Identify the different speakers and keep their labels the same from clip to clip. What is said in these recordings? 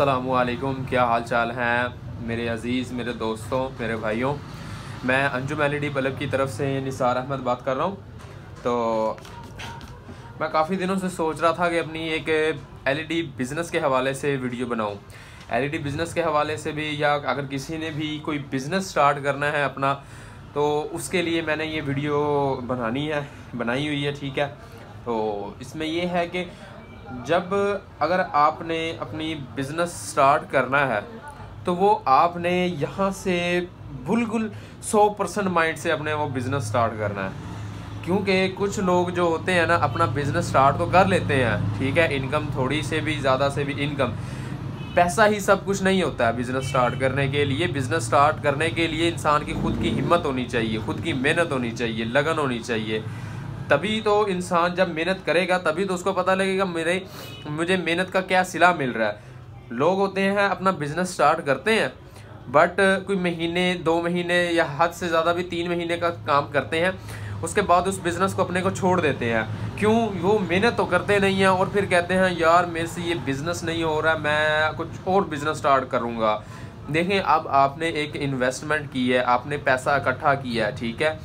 Speaker 1: अस्सलामुअलैकुम, क्या हाल चाल हैं मेरे अज़ीज़, मेरे दोस्तों, मेरे भाइयों। मैं अंजुम एलईडी बल्ब की तरफ से निसार अहमद बात कर रहा हूँ। तो मैं काफ़ी दिनों से सोच रहा था कि अपनी एक एलईडी बिज़नेस के हवाले से वीडियो बनाऊँ। एलईडी बिज़नेस के हवाले से भी, या अगर किसी ने भी कोई बिज़नेस स्टार्ट करना है अपना, तो उसके लिए मैंने ये वीडियो बनाई हुई है। ठीक है, तो इसमें ये है कि जब अगर आपने अपनी बिज़नेस स्टार्ट करना है तो वो आपने यहाँ से बिल्कुल 100% माइंड से अपने वो बिज़नेस स्टार्ट करना है। क्योंकि कुछ लोग जो होते हैं ना, अपना बिज़नेस स्टार्ट तो कर लेते हैं, ठीक है, इनकम थोड़ी से भी ज़्यादा से भी इनकम, पैसा ही सब कुछ नहीं होता है। बिज़नेस स्टार्ट करने के लिए, बिज़नेस स्टार्ट करने के लिए इंसान की खुद की हिम्मत होनी चाहिए, खुद की मेहनत होनी चाहिए, लगन होनी चाहिए। तभी तो इंसान जब मेहनत करेगा तभी तो उसको पता लगेगा मुझे मेहनत का क्या सिला मिल रहा है। लोग होते हैं अपना बिज़नेस स्टार्ट करते हैं, बट कोई महीने 2 महीने या हद से ज़्यादा भी 3 महीने का काम करते हैं, उसके बाद उस बिज़नेस को अपने को छोड़ देते हैं। क्यों? वो मेहनत तो करते नहीं हैं और फिर कहते हैं यार मेरे से ये बिज़नेस नहीं हो रहा, मैं कुछ और बिज़नेस स्टार्ट करूँगा। देखें, अब आपने एक इन्वेस्टमेंट की है, आपने पैसा इकट्ठा किया है, ठीक है,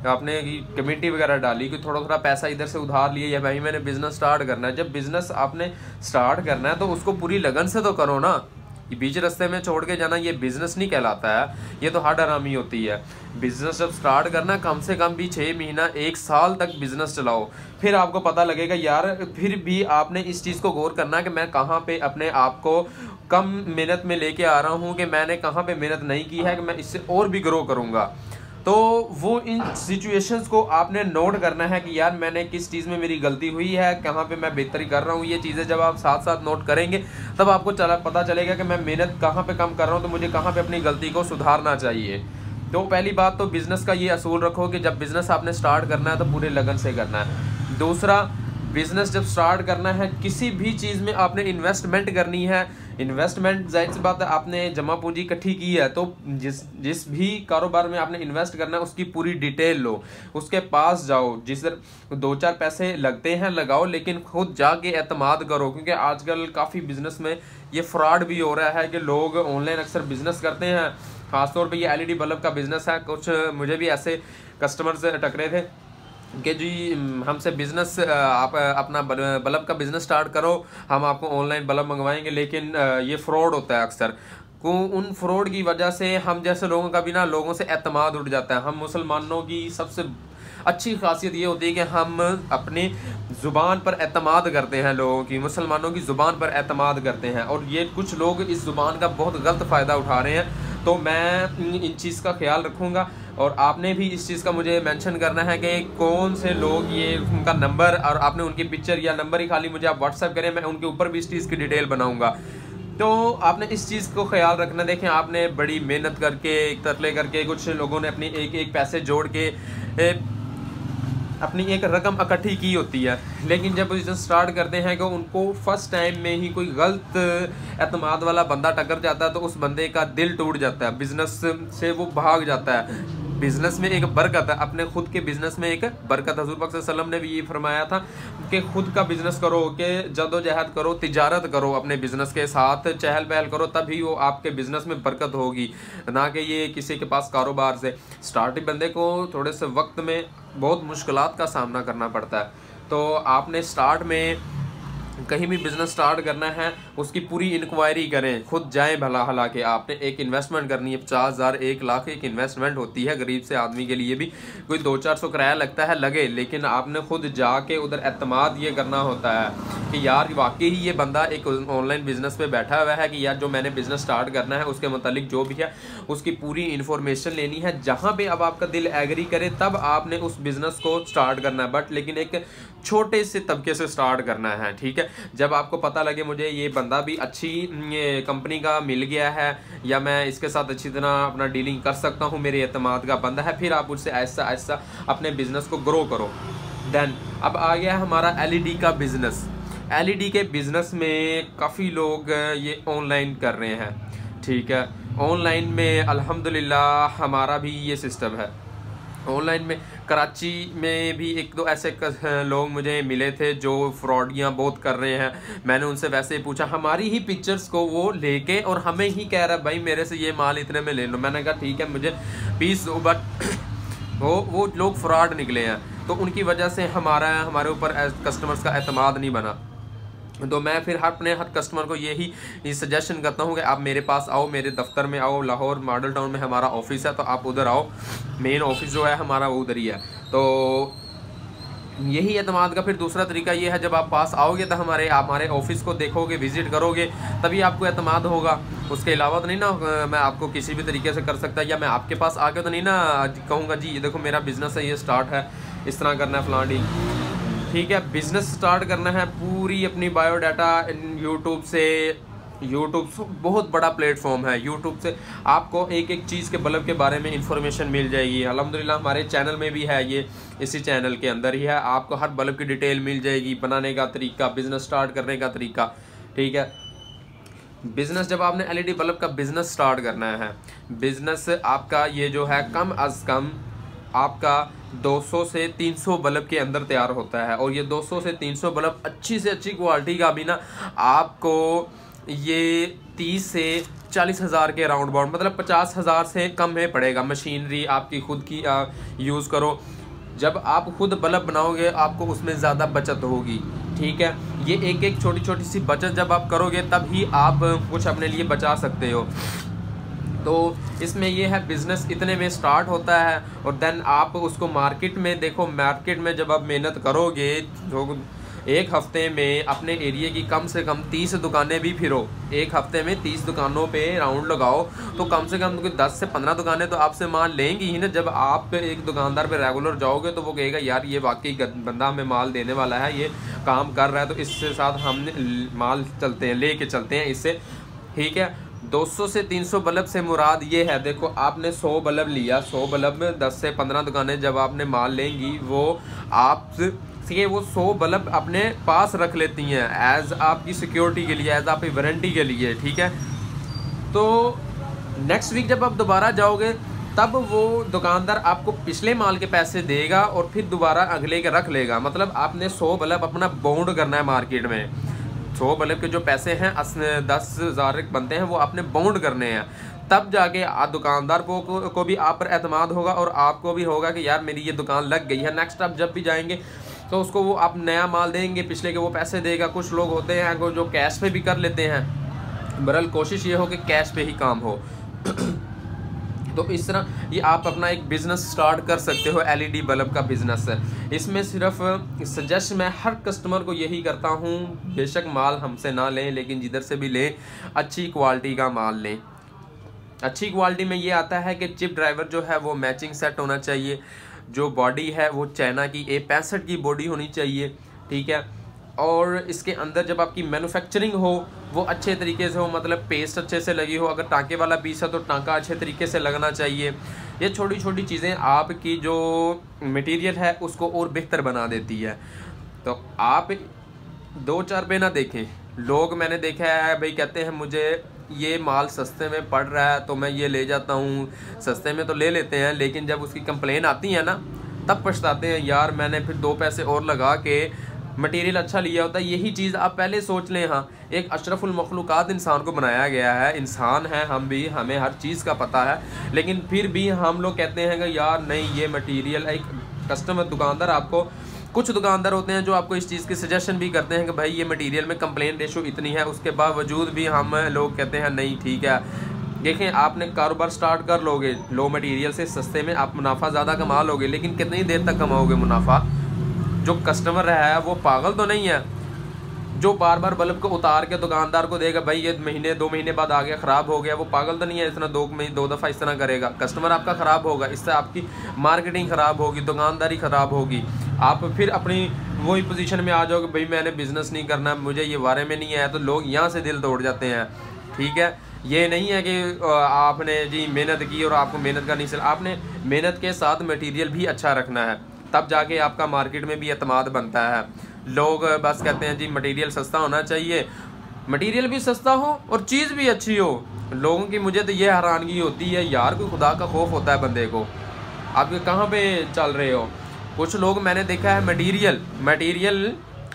Speaker 1: आपने कमेटी वगैरह डाली कि थोड़ा थोड़ा पैसा इधर से उधार लिए, या भाई मैंने बिज़नेस स्टार्ट करना है। जब बिज़नेस आपने स्टार्ट करना है तो उसको पूरी लगन से तो करो ना। ये बीच रास्ते में छोड़ के जाना ये बिज़नेस नहीं कहलाता है, ये तो हार्ड हरामी होती है। बिज़नेस जब स्टार्ट करना, कम से कम भी 6 महीना 1 साल तक बिज़नेस चलाओ, फिर आपको पता लगेगा यार, फिर भी आपने इस चीज़ को गौर करना कि मैं कहाँ पे अपने आप को कम मेहनत में लेके आ रहा हूँ, कि मैंने कहाँ पे मेहनत नहीं की है, कि मैं इससे और भी ग्रो करूँगा। तो वो इन सिचुएशंस को आपने नोट करना है कि यार मैंने किस चीज़ में मेरी गलती हुई है, कहाँ पे मैं बेहतरी कर रहा हूँ। ये चीज़ें जब आप साथ साथ नोट करेंगे तब आपको पता चलेगा कि मैं मेहनत कहाँ पे कम कर रहा हूँ, तो मुझे कहाँ पे अपनी गलती को सुधारना चाहिए। तो पहली बात तो बिज़नेस का ये असूल रखो कि जब बिज़नेस आपने स्टार्ट करना है तो पूरे लगन से करना है। दूसरा, बिज़नेस जब स्टार्ट करना है, किसी भी चीज़ में आपने इन्वेस्टमेंट करनी है। इन्वेस्टमेंट जाहिर सी बात है, आपने जमा पूंजी इकट्ठी की है तो जिस भी कारोबार में आपने इन्वेस्ट करना है उसकी पूरी डिटेल लो, उसके पास जाओ, जिस 2-4 पैसे लगते हैं लगाओ, लेकिन खुद जाके एतमाद करो। क्योंकि आजकल काफ़ी बिज़नेस में ये फ्रॉड भी हो रहा है कि लोग ऑनलाइन अक्सर बिज़नेस करते हैं। ख़ासतौर पर ये एलईडी बल्ब का बिज़नेस है। कुछ मुझे भी ऐसे कस्टमर्स टकरे थे कि जी हमसे बिज़नेस, आप अपना बल्ब का बिज़नेस स्टार्ट करो, हम आपको ऑनलाइन बल्ब मंगवाएंगे। लेकिन ये फ्रॉड होता है अक्सर। उन फ्रॉड की वजह से हम जैसे लोगों का भी ना, लोगों से एतमाद उठ जाता है। हम मुसलमानों की सबसे अच्छी खासियत ये होती है कि हम अपनी ज़ुबान पर एतमाद करते हैं, लोगों की, मुसलमानों की ज़ुबान पर एतमाद करते हैं, और ये कुछ लोग इस ज़ुबान का बहुत गलत फ़ायदा उठा रहे हैं। तो मैं इन चीज़ का ख्याल रखूँगा, और आपने भी इस चीज़ का मुझे मेंशन करना है कि कौन से लोग, ये उनका नंबर और आपने उनकी पिक्चर या नंबर ही खाली मुझे आप व्हाट्सएप करें, मैं उनके ऊपर भी इस चीज़ की डिटेल बनाऊँगा। तो आपने इस चीज़ को ख्याल रखना। देखें, आपने बड़ी मेहनत करके, तरले करके, कुछ लोगों ने अपनी एक पैसे जोड़ के अपनी एक रकम इकट्ठी की होती है, लेकिन जब बिज़नेस स्टार्ट करते हैं कि उनको फर्स्ट टाइम में ही कोई गलत एतमाद वाला बंदा टकर जाता है तो उस बंदे का दिल टूट जाता है, बिज़नेस से वो भाग जाता है। बिज़नेस में एक बरकत है, अपने खुद के बिज़नेस में एक बरकत। हज़ूर पाक सल्लल्लाहु अलैहि वसल्लम ने भी ये फरमाया था कि खुद का बिज़नेस करो, कि जदोजहद करो, तिजारत करो, अपने बिज़नेस के साथ चहल पहल करो, तभी वो आपके बिज़नेस में बरकत होगी, ना कि ये किसी के पास कारोबार से। स्टार्टिंग बंदे को थोड़े से वक्त में बहुत मुश्किलात का सामना करना पड़ता है। तो आपने स्टार्ट में कहीं भी बिज़नेस स्टार्ट करना है, उसकी पूरी इंक्वायरी करें, खुद जाएं भला हला के। आपने एक इन्वेस्टमेंट करनी है, 50,000 1 लाख एक इन्वेस्टमेंट होती है। गरीब से आदमी के लिए भी कोई 200-400 किराया लगता है, लगे, लेकिन आपने खुद जाके उधर एतमाद ये करना होता है कि यार वाकई ही ये बंदा एक ऑनलाइन बिज़नेस पे बैठा हुआ है, कि यार जो मैंने बिज़नेस स्टार्ट करना है उसके मतलब जो भी है उसकी पूरी इन्फॉर्मेशन लेनी है। जहाँ पे अब आपका दिल एग्री करे तब आपने उस बिज़नेस को स्टार्ट करना है, बट लेकिन एक छोटे से तबके से स्टार्ट करना है, ठीक है। जब आपको पता लगे मुझे ये बंदा भी अच्छी कंपनी का मिल गया है, या मैं इसके साथ अच्छी तरह अपना डीलिंग कर सकता हूँ, मेरे एतमाद का बंदा है, फिर आप उससे ऐसा ऐसा अपने बिज़नेस को ग्रो करो। देन अब आ गया हमारा एलईडी का बिज़नेस। एलईडी के बिज़नेस में काफ़ी लोग ये ऑनलाइन कर रहे हैं, ठीक है। ऑनलाइन में अल्हम्दुलिल्लाह हमारा भी ये सिस्टम है। ऑनलाइन में कराची में भी एक दो ऐसे लोग मुझे मिले थे जो फ्रॉडियाँ बहुत कर रहे हैं। मैंने उनसे वैसे ही पूछा, हमारी ही पिक्चर्स को वो लेके और हमें ही कह रहा है भाई मेरे से ये माल इतने में ले लो। मैंने कहा ठीक है मुझे पीस दो, बट वो लोग फ्रॉड निकले हैं, तो उनकी वजह से हमारे ऊपर कस्टमर्स का एतमाद नहीं बना। तो मैं फिर हर कस्टमर को यही सजेशन करता हूँ कि आप मेरे पास आओ, मेरे दफ्तर में आओ, लाहौर मॉडल टाउन में हमारा ऑफिस है, तो आप उधर आओ। मेन ऑफिस जो है हमारा वो उधर ही है। तो यही एतमाद का फिर दूसरा तरीका ये है, जब आप पास आओगे तो हमारे ऑफिस को देखोगे, विज़िट करोगे, तभी आपको एतमाद होगा। उसके अलावा तो नहीं ना मैं आपको किसी भी तरीके से कर सकता, या मैं आपके पास आके तो नहीं ना कहूँगा जी ये देखो मेरा बिज़नेस है, ये स्टार्ट है, इस तरह करना है फलानी। ठीक है, बिज़नेस स्टार्ट करना है, पूरी अपनी बायोडाटा यूट्यूब से बहुत बड़ा प्लेटफॉर्म है। यूट्यूब से आपको एक एक चीज़ के बल्ब के बारे में इंफॉर्मेशन मिल जाएगी। अल्हम्दुलिल्लाह हमारे चैनल में भी है, ये इसी चैनल के अंदर ही है। आपको हर बल्ब की डिटेल मिल जाएगी, बनाने का तरीका, बिज़नेस स्टार्ट करने का तरीका। ठीक है, बिज़नेस जब आपने एलईडी बल्ब का बिज़नेस स्टार्ट करना है, बिज़नेस आपका ये जो है कम अज़ कम आपका 200 से 300 बल्ब के अंदर तैयार होता है। और ये 200 से 300 बल्ब अच्छी से अच्छी क्वालिटी का भी ना आपको ये 30 से 40 हज़ार के राउंड बाउंड, मतलब 50 हज़ार से कम में पड़ेगा। मशीनरी आपकी खुद की यूज़ करो। जब आप खुद बल्ब बनाओगे आपको उसमें ज़्यादा बचत होगी। ठीक है, ये एक एक छोटी छोटी सी बचत जब आप करोगे तब ही आप कुछ अपने लिए बचा सकते हो। तो इसमें ये है बिज़नेस इतने में स्टार्ट होता है, और देन आप उसको मार्केट में देखो। मार्केट में जब आप मेहनत करोगे तो एक हफ्ते में अपने एरिया की कम से कम 30 दुकानें भी फिरो, एक हफ्ते में 30 दुकानों पे राउंड लगाओ, तो कम से कम 10 से 15 दुकानें तो आपसे माल लेंगी ही ना। जब आप एक दुकानदार पे रेगुलर जाओगे तो वो कहेगा यार ये वाकई बंदा हमें माल देने वाला है, ये काम कर रहा है, तो इसके साथ हम माल चलते हैं, ले चलते हैं इससे। ठीक है, 200 से 300 बल्ब से मुराद ये है, देखो आपने 100 बल्ब लिया, 100 बल्ब में 10 से 15 दुकानें जब आपने माल लेंगी, वो आप ये वो 100 बल्ब अपने पास रख लेती हैं एज आपकी सिक्योरिटी के लिए, एज आपकी वारंटी के लिए। ठीक है, तो नेक्स्ट वीक जब आप दोबारा जाओगे तब वो दुकानदार आपको पिछले माल के पैसे देगा और फिर दोबारा अगले के रख लेगा। मतलब आपने 100 बल्ब अपना बाउंड करना है मार्केट में। 100 बल्ब के जो पैसे हैं 10,000 बनते हैं, वो आपने बाउंड करने हैं। तब जाके दुकानदार को भी आप पर एतमाद होगा और आपको भी होगा कि यार मेरी ये दुकान लग गई है। नेक्स्ट आप जब भी जाएंगे तो उसको वो आप नया माल देंगे, पिछले के वो पैसे देगा। कुछ लोग होते हैं जो कैश पे भी कर लेते हैं, बहरहाल कोशिश ये हो कि कैश पे ही काम हो। तो इस तरह ये आप अपना एक बिज़नेस स्टार्ट कर सकते हो। एलईडी बल्ब का बिज़नेस है, इसमें सिर्फ सजेस्ट मैं हर कस्टमर को यही करता हूँ, बेशक माल हमसे ना लें लेकिन जिधर से भी लें अच्छी क्वालिटी का माल लें। अच्छी क्वालिटी में ये आता है कि चिप ड्राइवर जो है वो मैचिंग सेट होना चाहिए, जो बॉडी है वो चाइना की A65 की बॉडी होनी चाहिए। ठीक है, और इसके अंदर जब आपकी मैन्युफैक्चरिंग हो वो अच्छे तरीके से हो, मतलब पेस्ट अच्छे से लगी हो। अगर टाँके वाला पीस है तो टाँका अच्छे तरीके से लगना चाहिए। ये छोटी छोटी चीज़ें आपकी जो मटेरियल है उसको और बेहतर बना देती है। तो आप 2-4 पे ना देखें। लोग मैंने देखा है भाई कहते हैं मुझे ये माल सस्ते में पड़ रहा है तो मैं ये ले जाता हूँ, सस्ते में तो ले लेते हैं लेकिन जब उसकी कंप्लेन आती है ना तब पछताते हैं, यार मैंने फिर 2 पैसे और लगा के मटेरियल अच्छा लिया होता है। यही चीज़ आप पहले सोच लें। हाँ, एक अशरफुल मखलूक़ात इंसान को बनाया गया है, इंसान है हम भी, हमें हर चीज़ का पता है, लेकिन फिर भी हम लोग कहते हैं कि यार नहीं ये मटेरियल। एक कस्टमर दुकानदार आपको, कुछ दुकानदार होते हैं जो आपको इस चीज़ की सजेशन भी करते हैं कि भाई ये मटेरियल में कंप्लेन रेशो इतनी है, उसके बावजूद भी हम लोग कहते हैं नहीं ठीक है। देखें, आपने कारोबार स्टार्ट कर लोगे लो मटेरियल से, सस्ते में आप मुनाफा ज़्यादा कमा लोगे, लेकिन कितनी देर तक कमाओगे मुनाफा? जो कस्टमर है वो पागल तो नहीं है जो बार बार बल्ब को उतार के दुकानदार को देगा भाई ये महीने 2 महीने बाद आ गया, ख़राब हो गया। वो पागल तो नहीं है इतना 2 दफ़ा इस तरह करेगा। कस्टमर आपका ख़राब होगा, इससे आपकी मार्केटिंग ख़राब होगी, दुकानदारी ख़राब होगी। आप फिर अपनी वही पोजीशन में आ जाओगे भाई मैंने बिज़नेस नहीं करना, मुझे ये बारे में नहीं आया, तो लोग यहाँ से दिल तोड़ जाते हैं। ठीक है, ये नहीं है कि आपने जी मेहनत की और आपको मेहनत का नहीं चल, आपने मेहनत के साथ मटीरियल भी अच्छा रखना है, तब जाके आपका मार्केट में भी एतमाद बनता है। लोग बस कहते हैं जी मटेरियल सस्ता होना चाहिए, मटेरियल भी सस्ता हो और चीज़ भी अच्छी हो। लोगों की मुझे तो ये हैरानगी होती है यार, कोई खुदा का खौफ होता है बंदे को। आप कहाँ पे चल रहे हो। कुछ लोग मैंने देखा है मटेरियल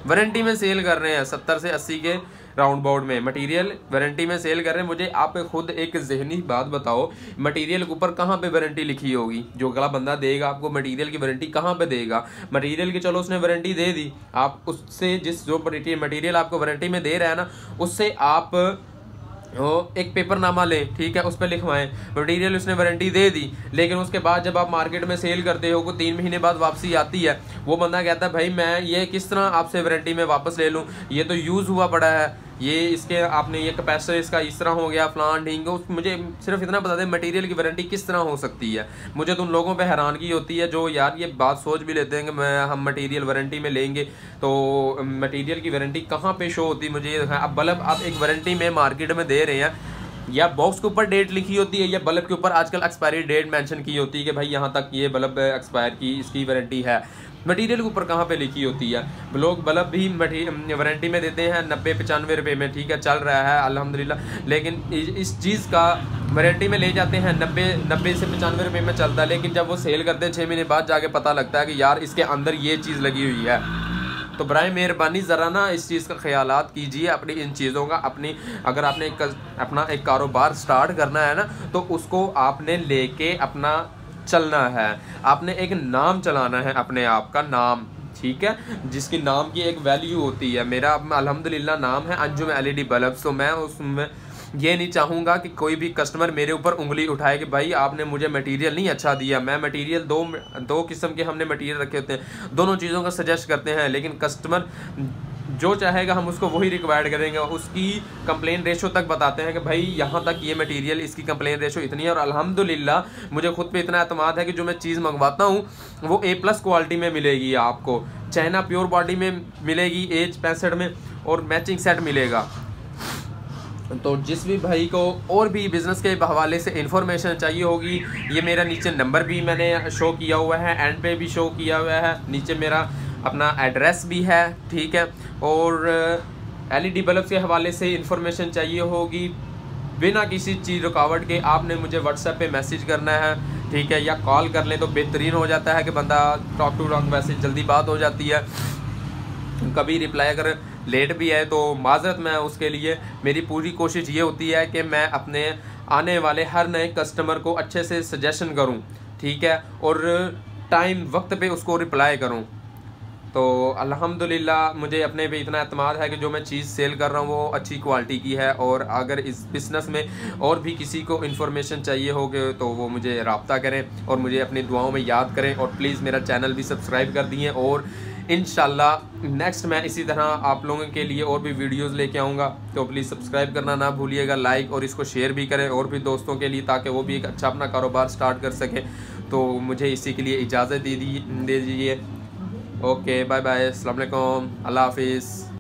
Speaker 1: वारंटी में सेल कर रहे हैं 70 से 80 के राउंड बाउंड में मटेरियल वारंटी में सेल कर रहे हैं। मुझे आप खुद एक जहनी बात बताओ, मटेरियल के ऊपर कहाँ पे वारंटी लिखी होगी? जो अगला बंदा देगा आपको मटेरियल की वारंटी कहाँ पे देगा? मटेरियल की चलो उसने वारंटी दे दी, आप उससे जो मटेरियल आपको वारंटी में दे रहा है ना, उससे आप एक पेपरनामा लें, ठीक है, उस पर लिखवाएं मटेरियल उसने वारंटी दे दी। लेकिन उसके बाद जब आप मार्केट में सेल करते हो को 3 महीने बाद वापसी आती है, वो बंदा कहता है भाई मैं ये किस तरह आपसे वारंटी में वापस ले लूँ, ये तो यूज़ हुआ पड़ा है, ये इसके आपने ये कैपेसिटर इसका इस तरह हो गया फलान ढींग। मुझे सिर्फ इतना बता दें मटेरियल की वारंटी किस तरह हो सकती है। मुझे तो उन लोगों पे हैरानगी होती है जो यार ये बात सोच भी लेते हैं कि हम मटेरियल वारंटी में लेंगे, तो मटेरियल की वारंटी कहाँ पे शो होती है मुझे। अब बल्ब आप एक वारंटी में मार्केट में दे रहे हैं, या बॉक्स के ऊपर डेट लिखी होती है, या बल्ब के ऊपर आजकल एक्सपायरी डेट मेंशन की होती है कि भाई यहाँ तक ये बल्ब एक्सपायर की इसकी वारंटी है। मटेरियल के ऊपर कहाँ पे लिखी होती है? लोग बल्ब भी वारंटी में देते हैं 90-95 रुपये में, ठीक है, चल रहा है अल्हम्दुलिल्लाह। लेकिन इस चीज़ का वारंटी में ले जाते हैं 90 से 95 रुपये में चलता है, लेकिन जब वो सेल करते हैं 6 महीने बाद जाके पता लगता है कि यार इसके अंदर ये चीज़ लगी हुई है। तो बराए मेहरबानी ज़रा ना इस चीज़ का ख्यालात कीजिए, अपनी इन चीज़ों का। अपनी अगर आपने अपना एक कारोबार स्टार्ट करना है ना, तो उसको आपने लेके अपना चलना है, आपने एक नाम चलाना है, अपने आप का नाम, ठीक है, जिसकी नाम की एक वैल्यू होती है। मेरा अल्हम्दुलिल्लाह नाम है अंजुम LED बल्ब्स। तो मैं उसमें ये नहीं चाहूँगा कि कोई भी कस्टमर मेरे ऊपर उंगली उठाए कि भाई आपने मुझे मटेरियल नहीं अच्छा दिया। मैं मटेरियल दो किस्म के हमने मटेरियल रखे होते हैं, दोनों चीज़ों का सजेस्ट करते हैं, लेकिन कस्टमर जो चाहेगा हम उसको वही रिक्वायर्ड करेंगे। उसकी कंप्लेन रेशो तक बताते हैं कि भाई यहाँ तक ये मटेरियल इसकी कंप्लेन रेशो इतनी है। और अल्हम्दुलिल्लाह मुझे खुद पे इतना एतमाद है कि जो मैं चीज़ मंगवाता हूँ वो A+ क्वालिटी में मिलेगी आपको, चाइना प्योर बॉडी में मिलेगी एज 65 में, और मैचिंग सेट मिलेगा। तो जिस भी भाई को और भी बिज़नेस के हवाले से इंफॉर्मेशन चाहिए होगी, ये मेरा नीचे नंबर भी मैंने शो किया हुआ है, एंड पे भी शो किया हुआ है, नीचे मेरा अपना एड्रेस भी है, ठीक है। और LED बल्ब के हवाले से इंफॉर्मेशन चाहिए होगी बिना किसी चीज़ रुकावट के, आपने मुझे व्हाट्सएप पे मैसेज करना है, ठीक है, या कॉल कर लें तो बेहतरीन हो जाता है कि बंदा टॉक टू टॉक मैसेज जल्दी बात हो जाती है। कभी रिप्लाई अगर लेट भी है तो माजरत मैं उसके लिए, मेरी पूरी कोशिश ये होती है कि मैं अपने आने वाले हर नए कस्टमर को अच्छे से सजेशन करूं, ठीक है, और टाइम वक्त पे उसको रिप्लाई करूं। तो अल्हम्दुलिल्लाह मुझे अपने पे इतना एतमाद है कि जो मैं चीज़ सेल कर रहा हूँ वो अच्छी क्वालिटी की है। और अगर इस बिज़नेस में और भी किसी को इन्फॉर्मेशन चाहिए होगे तो वो मुझे रब्ता करें और मुझे अपनी दुआओं में याद करें। और प्लीज़ मेरा चैनल भी सब्सक्राइब कर दिए, और इंशाल्लाह नेक्स्ट मैं इसी तरह आप लोगों के लिए और भी वीडियोस लेके आऊँगा। तो प्लीज़ सब्सक्राइब करना ना भूलिएगा, लाइक और इसको शेयर भी करें और भी दोस्तों के लिए, ताकि वो भी एक अच्छा अपना कारोबार स्टार्ट कर सकें। तो मुझे इसी के लिए इजाज़त दे दीजिए। ओके, बाय बाय, अस्सलाम वालेकुम, अल्लाह हाफिज़।